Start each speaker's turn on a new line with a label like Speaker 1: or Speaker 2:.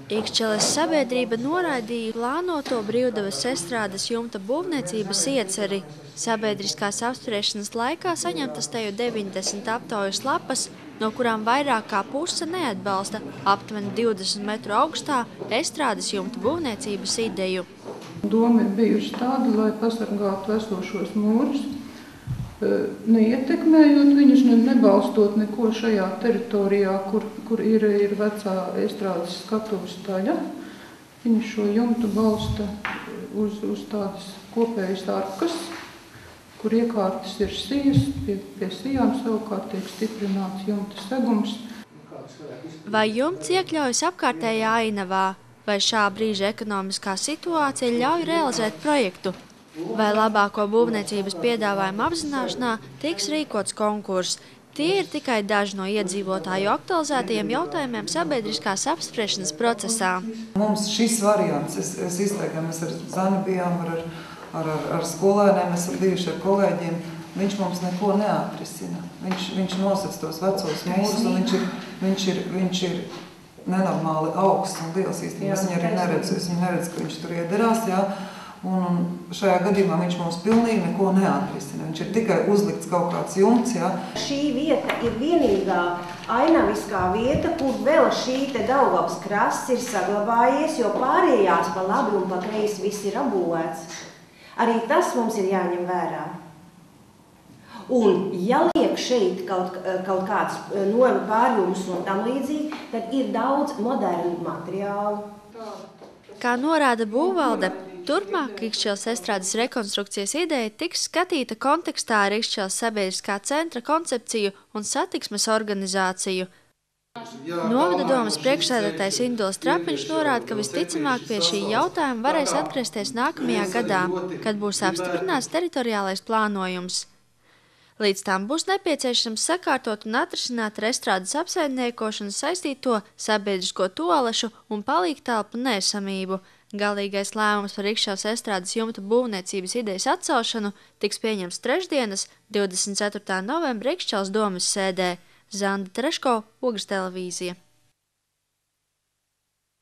Speaker 1: Ikšķeles sabiedrība noraidīja plānoto Brīvdabas estrādes jumta būvniecības ieceri. Sabiedriskās apspriešanas laikā saņemtas teju 90 aptaujas lapas, no kurām vairāk kā puse neatbalsta aptuveni 20 metru augstā estrādes jumta būvniecības ideju.
Speaker 2: Doma ir bijuši tāda, lai pasargātu esošos mūrus, neietekmējot viņus, nebalstot neko šajā teritorijā, kur ir vecā estrādes skatuves daļa. Viņi šo jumtu balsta uz tādas kopējas arkas, kur iekārtas ir sijas, pie sijām savukārt tiek stiprināts jumta segums.
Speaker 1: Vai jumts iekļaujas apkārtējā ainavā, vai šā brīža ekonomiskā situācija ļauj realizēt projektu? Vai labāko būvniecības piedāvājumu apzināšanā tiks rīkots konkurss? Tie ir tikai daži no iedzīvotāju aktualizētajiem jautājumiem sabiedriskās apspriešanas procesā.
Speaker 3: Mums šis variants, es izteiktu, mēs ar Zani bijām, ar skolēniem, mēs esam bijuši ar kolēģiem, viņš mums neko neatrisina. Viņš nosacīja tos vecos mūrus, un viņš ir nenormāli augsts un liels īstenībā. Es viņu arī neredzu, ka viņš tur iederās, jā. Un šajā gadījumā viņš mums pilnīgi neko neatrisina. Viņš ir tikai uzlikts kaut kāds jumts. Jā.
Speaker 4: Šī vieta ir vienīgā ainaviskā vieta, kur vēl šī te Daugavas krasts ir saglabājies, jo pārējās pa labi un pa kreisi viss ir apbūvēts. Arī tas mums ir jāņem vērā. Un, ja liek šeit kaut kāds noru pārjums un tam līdzīgi, tad ir daudz modernu materiālu.
Speaker 1: Kā norāda būvvalde, turpmāk Ikšķeles estrādes rekonstrukcijas ideja tiks skatīta kontekstā ar Ikšķeles sabiedriskā centra koncepciju un satiksmes organizāciju. Novada domas priekšsēdētājs Induls Trapiņš norāda, ka visticamāk pie šī jautājuma varēs atgriezties nākamajā gadā, kad būs apstiprināts teritoriālais plānojums. Līdz tam būs nepieciešams sakārtot un atrisināt ar estrādes apsaimniekošanu saistīto sabiedrisko toalešu un palīgtelpu neesamību. Galīgais lēmums par Ikšķeles estrādes jumta būvniecības idejas atcelšanu tiks pieņemts trešdienas, 24. novembra Ikšķeles domes sēdē. Zanda Treško, Ogres televīzija.